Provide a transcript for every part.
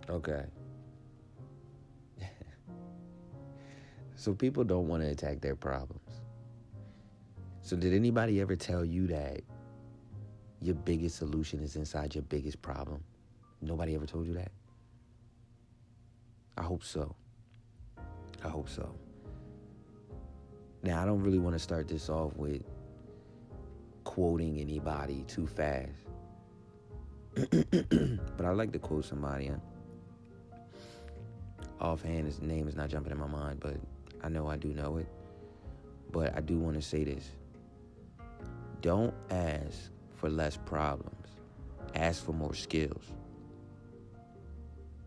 Okay. So people don't want to attack their problems. So did anybody ever tell you that your biggest solution is inside your biggest problem? Nobody ever told you that? I hope so. I hope so. Now, I don't really want to start this off with quoting anybody too fast. But I like to quote somebody. Offhand, his name is not jumping in my mind, but I know I do know it. But I do want to say this. Don't ask for less problems. Ask for more skills.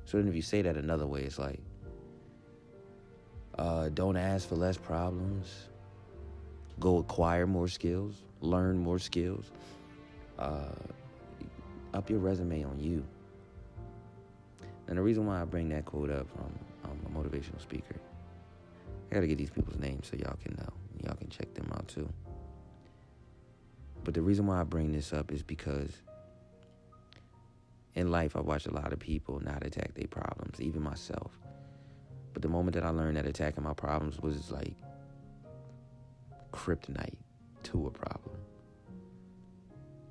So then if you say that another way, it's like, don't ask for less problems. Go acquire more skills. Learn more skills. Up your resume on you. And the reason why I bring that quote up from a motivational speaker, I got to get these people's names so y'all can know. Y'all can check them out too. But the reason why I bring this up is because in life, I watch a lot of people not attack their problems, even myself. But the moment that I learned that attacking my problems was like kryptonite to a problem.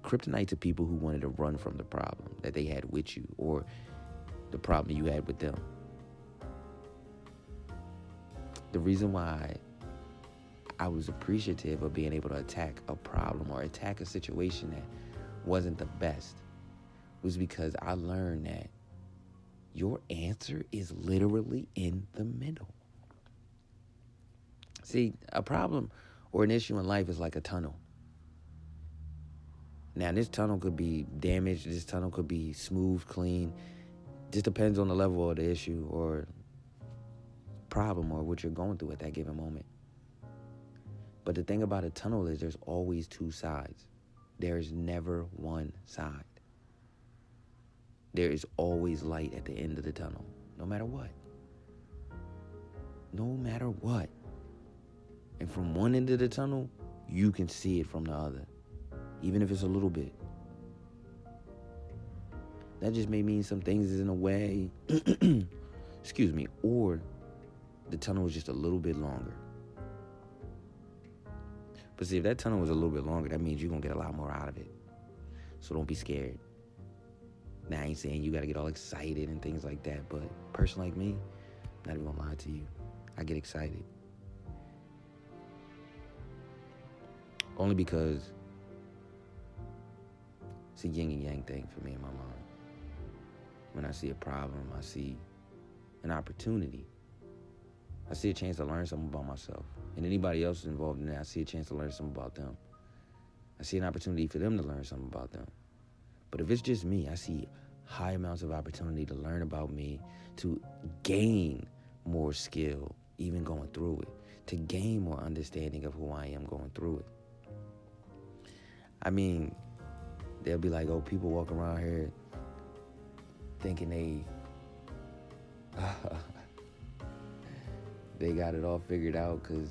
Kryptonite to people who wanted to run from the problem that they had with you or the problem you had with them. The reason why I was appreciative of being able to attack a problem or attack a situation that wasn't the best was because I learned that your answer is literally in the middle. See, a problem or an issue in life is like a tunnel. Now, this tunnel could be damaged. This tunnel could be smooth, clean. Just depends on the level of the issue or problem or what you're going through at that given moment. But the thing about a tunnel is there's always two sides. There's never one side. There is always light at the end of the tunnel, no matter what. No matter what. And from one end of the tunnel, you can see it from the other, even if it's a little bit. That just may mean some things is in a way, excuse me, or the tunnel is just a little bit longer. But see, if that tunnel was a little bit longer, that means you're going to get a lot more out of it. So don't be scared. Now, I ain't saying you got to get all excited and things like that, but a person like me, I'm not even going to lie to you, I get excited. Only because it's a yin and yang thing for me in my mind. When I see a problem, I see an opportunity. I see a chance to learn something about myself. And anybody else involved in that, I see a chance to learn something about them. I see an opportunity for them to learn something about them. But if it's just me, I see high amounts of opportunity to learn about me, to gain more skill, even going through it, to gain more understanding of who I am going through it. I mean, they'll be like, oh, people walk around here thinking they got it all figured out because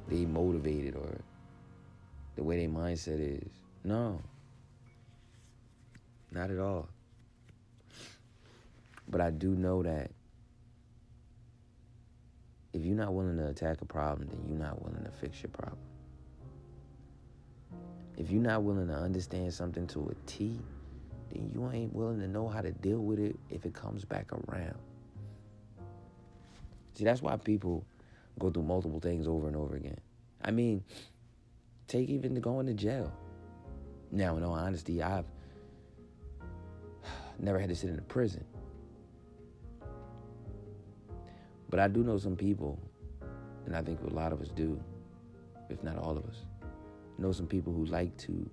they motivated or the way their mindset is. No, not at all. But I do know that if you're not willing to attack a problem, then you're not willing to fix your problem. If you're not willing to understand something to a T, then you ain't willing to know how to deal with it if it comes back around. See, that's why people go through multiple things over and over again. I mean, take even to going to jail. Now, in all honesty, I've never had to sit in a prison. But I do know some people, and I think a lot of us do, if not all of us, know some people who like to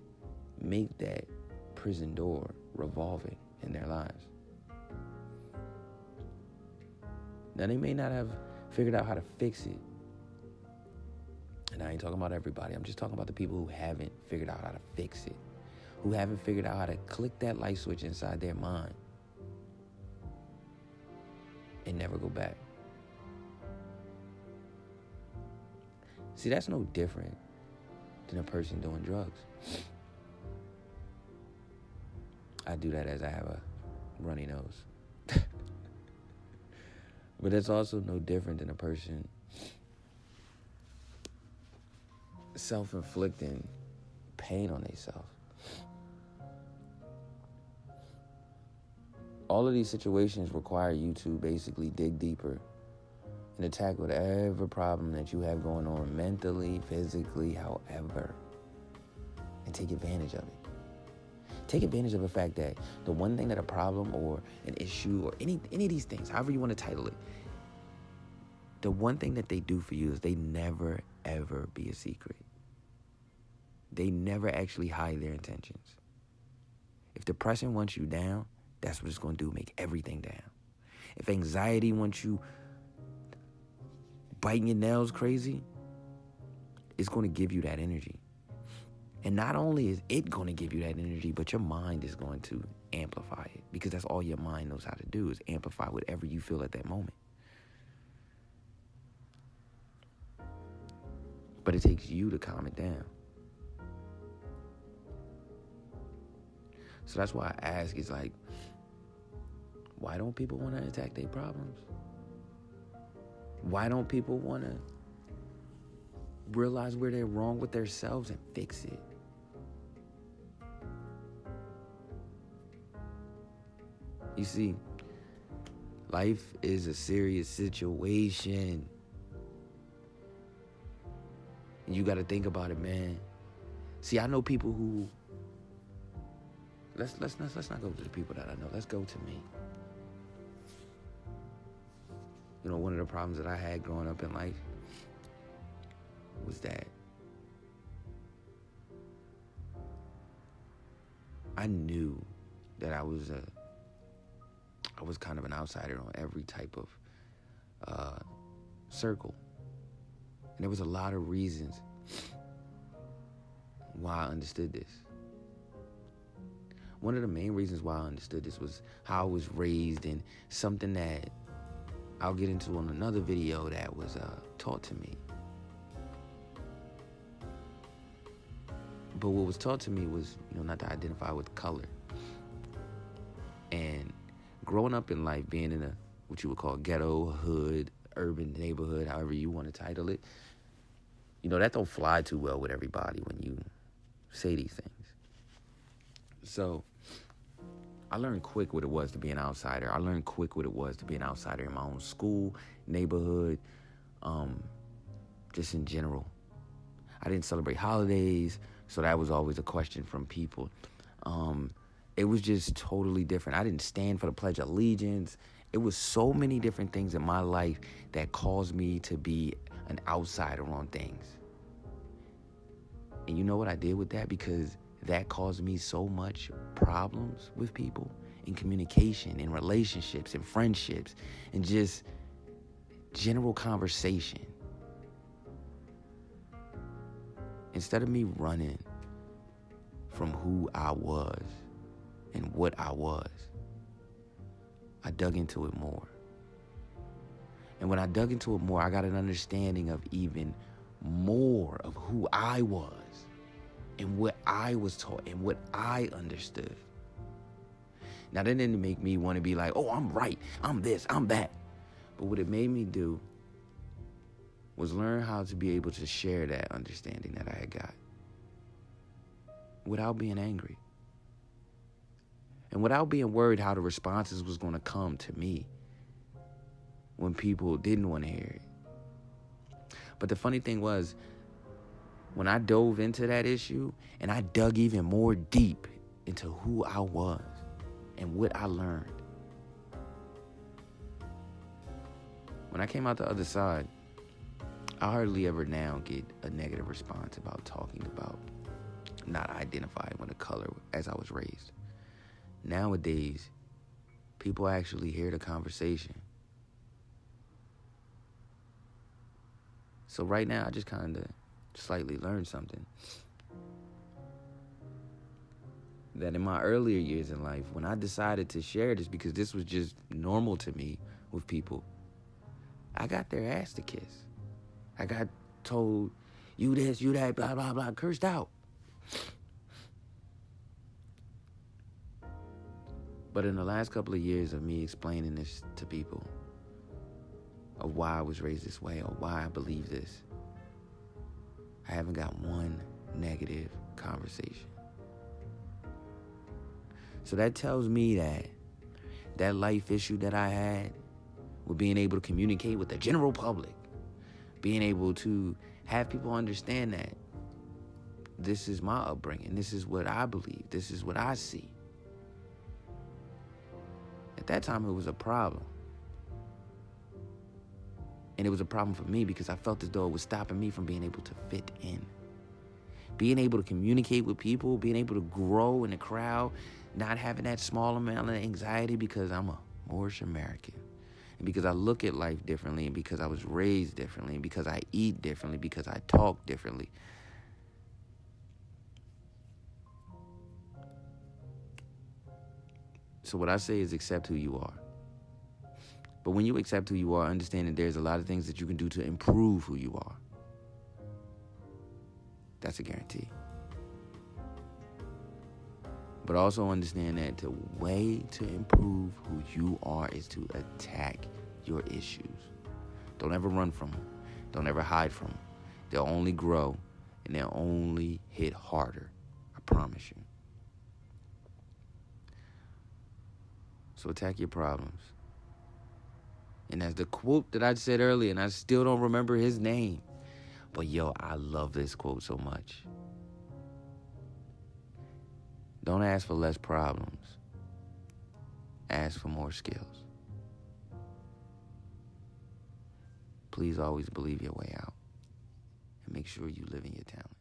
make that prison door revolving in their lives. Now, they may not have figured out how to fix it. And I ain't talking about everybody. I'm just talking about the people who haven't figured out how to fix it, who haven't figured out how to click that light switch inside their mind and never go back. See, that's no different than a person doing drugs. I do that as I have a runny nose. But it's also no different than a person self-inflicting pain on themselves. All of these situations require you to basically dig deeper and attack whatever problem that you have going on mentally, physically, however, and take advantage of it. Take advantage of the fact that the one thing that a problem or an issue or any of these things, however you want to title it, the one thing that they do for you is they never, ever be a secret. They never actually hide their intentions. If depression wants you down, that's what it's going to do, make everything down. If anxiety wants you biting your nails crazy, it's going to give you that energy. And not only is it going to give you that energy, but your mind is going to amplify it, because that's all your mind knows how to do, is amplify whatever you feel at that moment. But it takes you to calm it down. So that's why I ask, is like, why don't people want to attack their problems? Why don't people want to realize where they're wrong with themselves and fix it? You see, life is a serious situation. And you got to think about it, man. See, I know people who... Let's not go to the people that I know. Let's go to me. You know, one of the problems that I had growing up in life was that I knew that I was kind of an outsider on every type of circle. And there was a lot of reasons why I understood this. One of the main reasons why I understood this was how I was raised, and something that I'll get into on another video that was taught to me. But what was taught to me was, not to identify with color. And growing up in life, being in what you would call ghetto, hood, urban neighborhood, however you want to title it, that don't fly too well with everybody when you say these things. So I learned quick what it was to be an outsider. I learned quick what it was to be an outsider in my own school, neighborhood, just in general. I didn't celebrate holidays, so that was always a question from people. It was just totally different. I didn't stand for the Pledge of Allegiance. It was so many different things in my life that caused me to be an outsider on things. And you know what I did with that? Because that caused me so much problems with people in communication, in relationships, in friendships, and just general conversation. Instead of me running from who I was and what I was, I dug into it more. And when I dug into it more, I got an understanding of even more of who I was and what I was taught and what I understood. Now, that didn't make me want to be like, oh, I'm right, I'm this, I'm that. But what it made me do was learn how to be able to share that understanding that I had got without being angry and without being worried how the responses was going to come to me when people didn't want to hear it. But the funny thing was, when I dove into that issue and I dug even more deep into who I was and what I learned, when I came out the other side, I hardly ever now get a negative response about talking about not identifying with a color as I was raised. Nowadays, people actually hear the conversation. So right now, I just kind of slightly learned something. That in my earlier years in life, when I decided to share this, because this was just normal to me with people, I got their ass to kiss. I got told, you this, you that, blah, blah, blah, cursed out. But in the last couple of years of me explaining this to people, of why I was raised this way or why I believe this, I haven't got one negative conversation. So that tells me that that life issue that I had with being able to communicate with the general public, being able to have people understand that this is my upbringing, this is what I believe, this is what I see. At that time, it was a problem. And it was a problem for me because I felt as though it was stopping me from being able to fit in. Being able to communicate with people, being able to grow in a crowd, not having that small amount of anxiety because I'm a Moorish American. And because I look at life differently, and because I was raised differently, and because I eat differently, because I talk differently. So what I say is accept who you are. But when you accept who you are, understand that there's a lot of things that you can do to improve who you are. That's a guarantee. But also understand that the way to improve who you are is to attack your issues. Don't ever run from them. Don't ever hide from them. They'll only grow and they'll only hit harder. I promise you. So attack your problems. And as the quote that I said earlier, and I still don't remember his name, but yo, I love this quote so much. Don't ask for less problems. Ask for more skills. Please always believe your way out. And make sure you live in your talent.